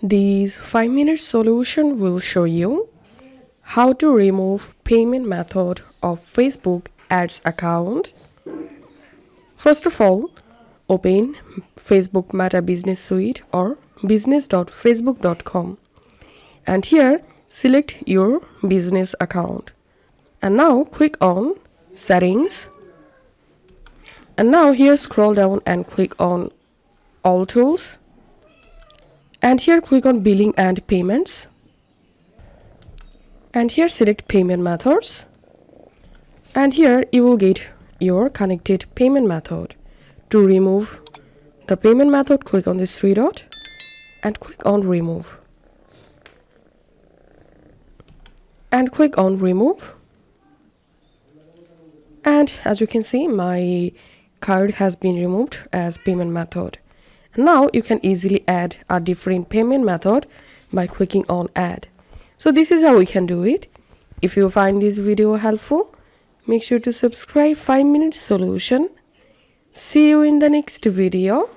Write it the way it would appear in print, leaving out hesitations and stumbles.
This 5-minute solution will show you how to remove payment method of Facebook ads account. First of all, open Facebook Meta Business Suite or business.facebook.com and here select your business account. And now click on Settings. And now here scroll down and click on All Tools. And here click on Billing and Payments. And here select Payment Methods. And here you will get your connected payment method. To remove the payment method, click on this three dot and click on Remove. And click on Remove. And as you can see, my card has been removed as payment method. Now you can easily add a different payment method by clicking on Add. So this is how we can do it. If you find this video helpful, make sure to subscribe 5-minute solution. See you in the next video.